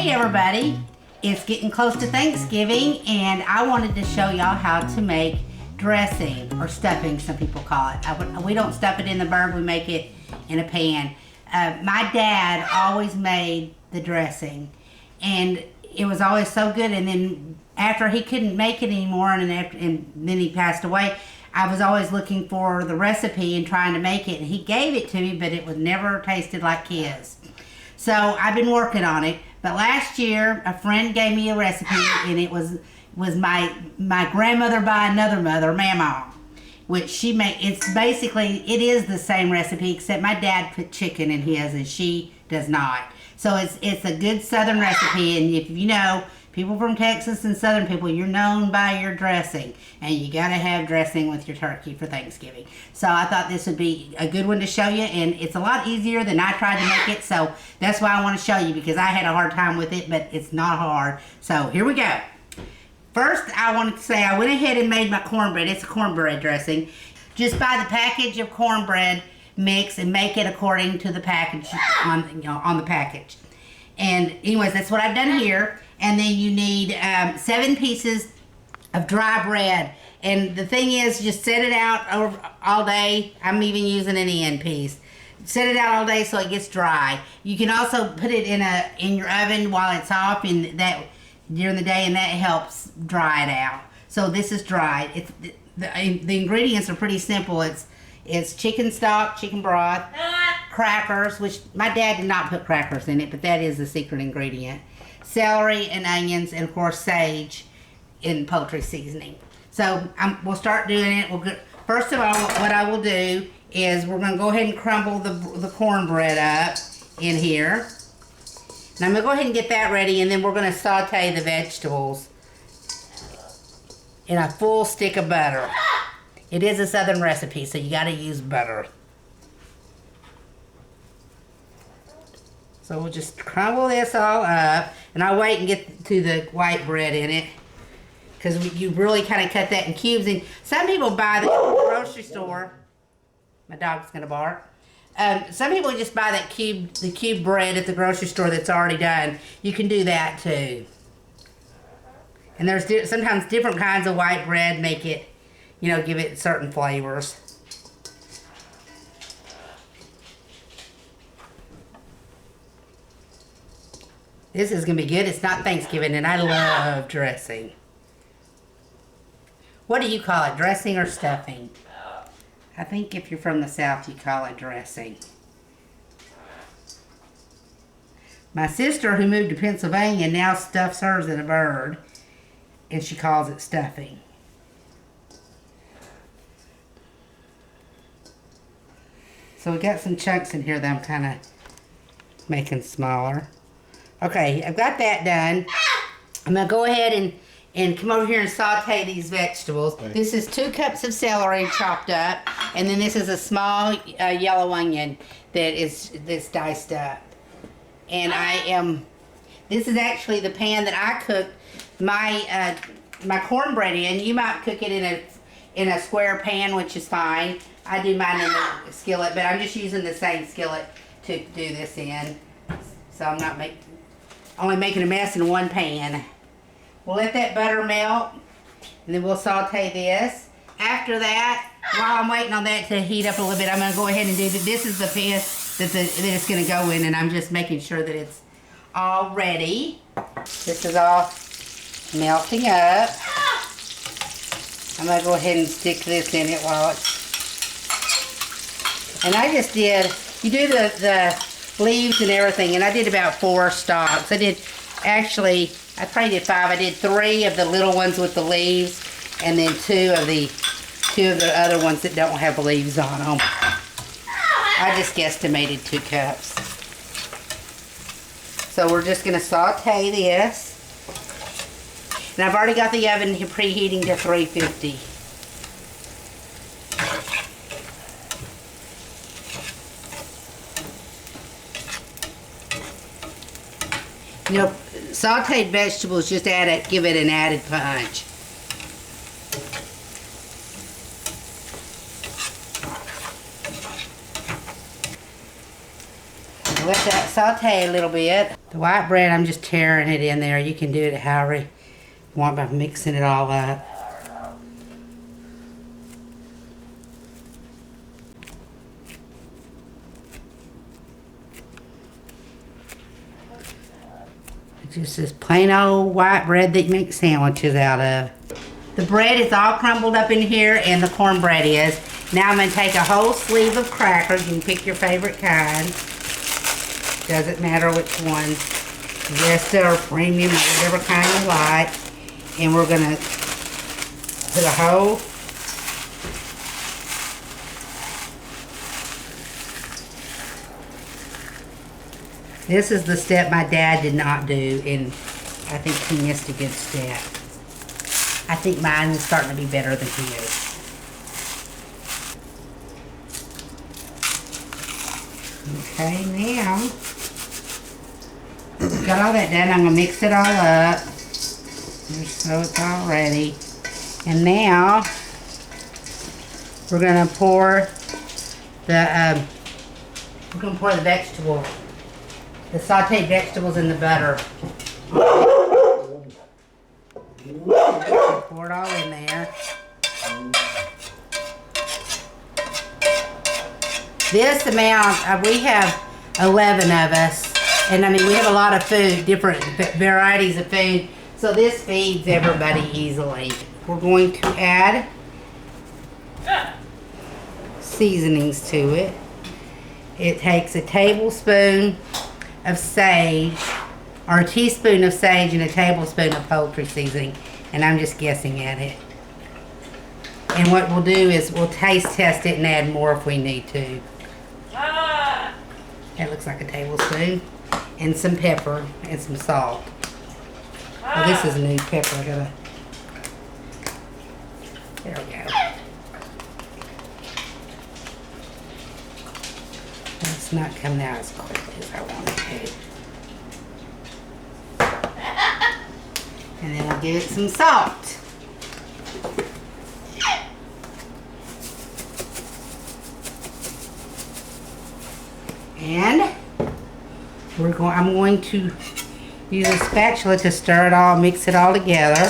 Hey everybody, it's getting close to Thanksgiving and I wanted to show y'all how to make dressing, or stuffing some people call it. We don't stuff it in the bird, we make it in a pan. My dad always made the dressing and it was always so good, and then after he couldn't make it anymore and then he passed away, I was always looking for the recipe and trying to make it, and he gave it to me, but it was never tasted like his. So I've been working on it. But last year, a friend gave me a recipe, and it was my grandmother by another mother, mamaw, which she made. It's basically, it is the same recipe, except my dad put chicken in his, and she does not. So it's a good Southern recipe, and if you know, people from Texas and Southern people, you're known by your dressing, and you gotta have dressing with your turkey for Thanksgiving. So I thought this would be a good one to show you, and it's a lot easier than I tried to make it, so that's why I want to show you, because I had a hard time with it, but it's not hard. So here we go. First, I wanted to say I went ahead and made my cornbread. It's a cornbread dressing. Just buy the package of cornbread mix and make it according to the package on the package. And anyways, that's what I've done here. And then you need 7 pieces of dry bread. And the thing is, just set it out all day. I'm even using an end piece. Set it out all day so it gets dry. You can also put it in your oven while it's off during the day, and that helps dry it out. So this is dried. The ingredients are pretty simple. It's chicken stock, chicken broth, crackers, which my dad did not put crackers in it, but that is the secret ingredient. Celery and onions, and of course sage in poultry seasoning. So we'll start doing it. First of all, what I will do is we're going to go ahead and crumble the cornbread up in here. And I'm going to go ahead and get that ready, and then we're going to saute the vegetables in a full stick of butter. It is a Southern recipe, so you got to use butter. So we'll just crumble this all up, and I'll wait and get to the white bread in it, because you really kind of cut that in cubes. And some people buy the grocery store. My dog's gonna bark. Some people just buy the cube bread at the grocery store that's already done. You can do that too. And there's sometimes different kinds of white bread make it, give it certain flavors. This is going to be good. It's not Thanksgiving, and I love dressing. What do you call it, dressing or stuffing? I think if you're from the South, you call it dressing. My sister, who moved to Pennsylvania, now stuffs hers in a bird, and she calls it stuffing. So we got some chunks in here that I'm kind of making smaller. Okay, I've got that done. I'm going to go ahead and come over here and saute these vegetables. Right. This is 2 cups of celery chopped up, and then this is a small yellow onion that's diced up. And this is actually the pan that I cooked my cornbread in. You might cook it in a square pan, which is fine. I do mine in the skillet, but I'm just using the same skillet to do this in. So I'm not only making a mess in one pan. We'll let that butter melt, and then we'll saute this. After that, while I'm waiting on that to heat up a little bit, I'm going to go ahead and do this is the pan that it's going to go in, and I'm just making sure that it's all ready. This is all melting up. I'm going to go ahead and stick this in it while it's... And I just you do the leaves and everything, and I did about 4 stalks. I probably did 5. I did 3 of the little ones with the leaves, and then 2 of the other ones that don't have leaves on them. I just guesstimated 2 cups. So we're just going to saute this. And I've already got the oven preheating to 350. Sauteed vegetables just give it an added punch. Let that saute a little bit. The white bread, I'm just tearing it in there. You can do it however you want by mixing it all up. It's just this plain old white bread that you make sandwiches out of. The bread is all crumbled up in here, and the cornbread is. Now I'm going to take a whole sleeve of crackers. You can pick your favorite kind. Doesn't matter which one. Vesta or premium or whatever kind you like. And we're going to put a whole This is the step my dad did not do, and I think he missed a good step. I think mine is starting to be better than his. Okay, now, got all that done. I'm going to mix it all up. Just so it's all ready. And now, we're going to pour the, vegetable. The sauteed vegetables in the butter. Pour it all in there. This amount, we have 11 of us. And I mean, we have a lot of food, different varieties of food. So this feeds everybody easily. We're going to add seasonings to it. It takes a tablespoon of sage, or a teaspoon of sage and a tablespoon of poultry seasoning, and I'm just guessing at it. And what we'll do is we'll taste test it and add more if we need to. That looks like a tablespoon. And some pepper and some salt. Well, this is a new pepper. There we go. It's not coming out as quick as I want it to. And then I'll give it some salt. And I'm going to use a spatula to stir it all, mix it all together.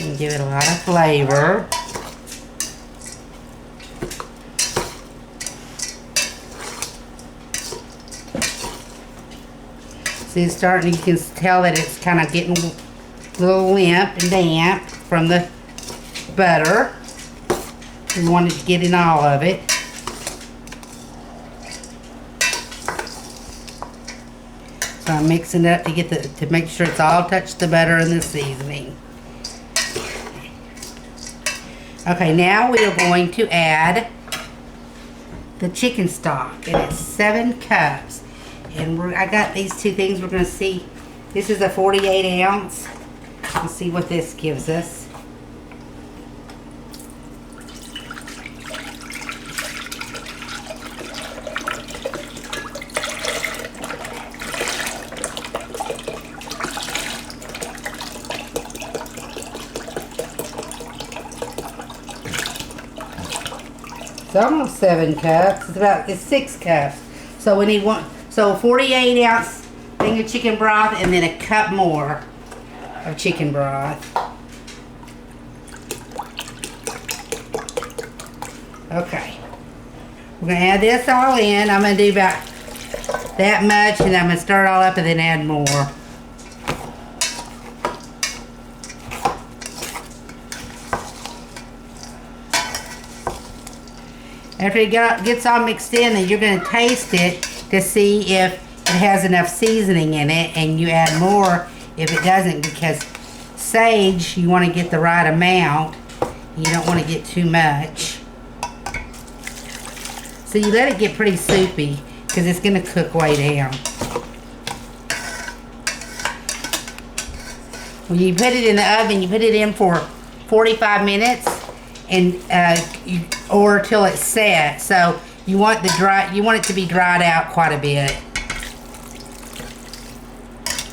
And give it a lot of flavor. See, it's starting, you can tell that it's kind of getting a little limp and damp from the butter. We wanted to get in all of it. So I'm mixing it up to make sure it's all touched the butter and the seasoning. Okay, now we are going to add the chicken stock, and it's 7 cups. And I got these two things we're going to see. This is a 48 ounce. Let's see what this gives us. It's almost 7 cups. It's 6 cups. So we need 48 ounce thing of chicken broth, and then a cup more of chicken broth. Okay. We're gonna add this all in. I'm gonna do about that much, and I'm gonna stir it all up and then add more. After it gets all mixed in, then you're going to taste it to see if it has enough seasoning in it, and you add more if it doesn't, because sage, you want to get the right amount. You don't want to get too much. So you let it get pretty soupy, because it's going to cook way down. When you put it in the oven, you put it in for 45 minutes. And or till it's set. So you want it to be dried out quite a bit.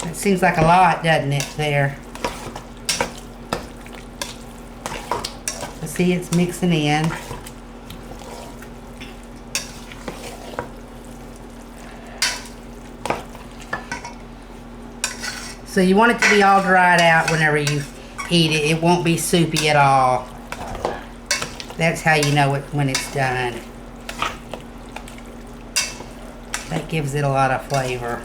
It seems like a lot, doesn't it, there? see it's mixing in. So you want it to be all dried out whenever you eat it. It won't be soupy at all. That's how you know it when it's done. That gives it a lot of flavor.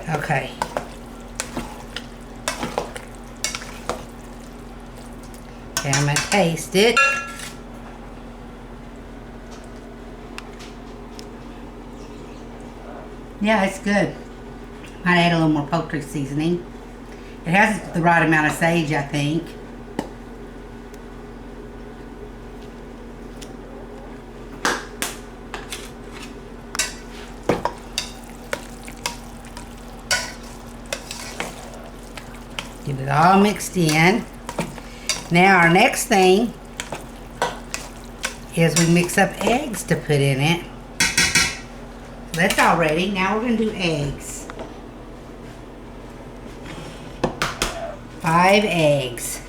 Okay. Okay, I'm gonna taste it. Yeah, it's good. Might add a little more poultry seasoning. It has the right amount of sage, I think. Get it all mixed in. Now our next thing is we mix up eggs to put in it. So that's all ready. Now we're going to do eggs. 5 eggs.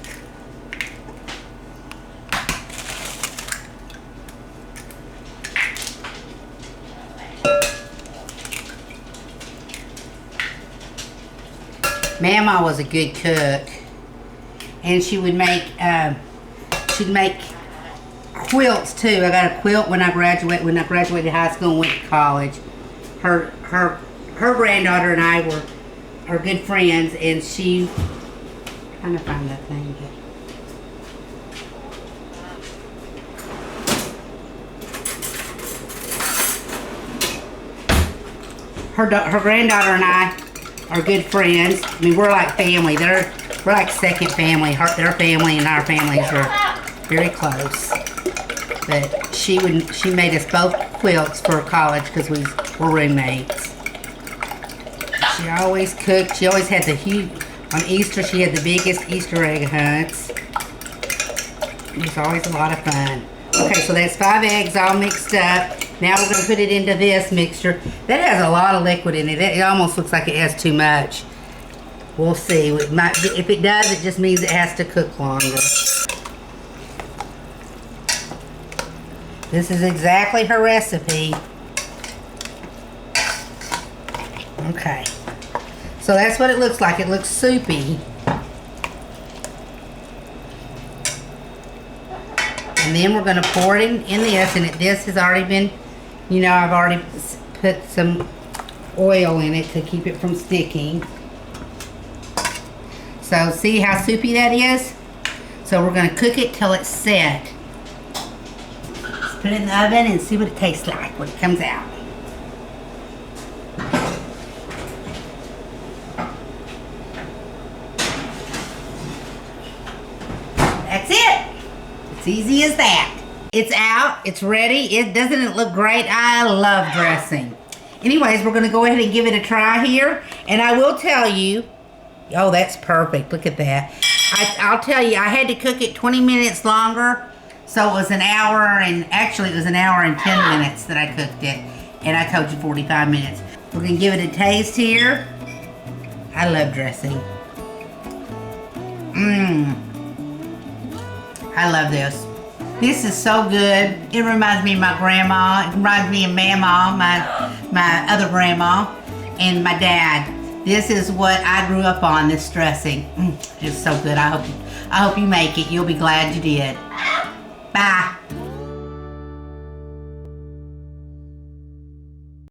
Mama was a good cook, and she would make she'd make quilts too. I got a quilt when I graduated high school and went to college. Her granddaughter and I are good friends, and she trying to find that thing. Her granddaughter and I are good friends. I mean, we're like family. We're like second family. Their family and our families are very close. But she made us both quilts for college because we were roommates. She always cooked. She always had on Easter she had the biggest Easter egg hunts. It was always a lot of fun. Okay, so that's 5 eggs all mixed up. Now we're going to put it into this mixture. That has a lot of liquid in it. It almost looks like it has too much. We'll see. If it does, it just means it has to cook longer. This is exactly her recipe. Okay. So that's what it looks like. It looks soupy. And then we're going to pour it in this. And this has already been, I've already put some oil in it to keep it from sticking. So see how soupy that is? So we're going to cook it till it's set. Let's put it in the oven and see what it tastes like when it comes out. That's it. It's easy as that. It's out. It's ready. Doesn't it look great? I love dressing. Anyways, we're going to go ahead and give it a try here. And I will tell you, oh, that's perfect. Look at that. I'll tell you, I had to cook it 20 minutes longer. So it was an hour, and actually it was an hour and 10 minutes that I cooked it. And I told you 45 minutes. We're going to give it a taste here. I love dressing. I love this. This is so good. It reminds me of my grandma. It reminds me of Mama, my other grandma, and my dad. This is what I grew up on, this dressing. It's so good. I hope you make it. You'll be glad you did.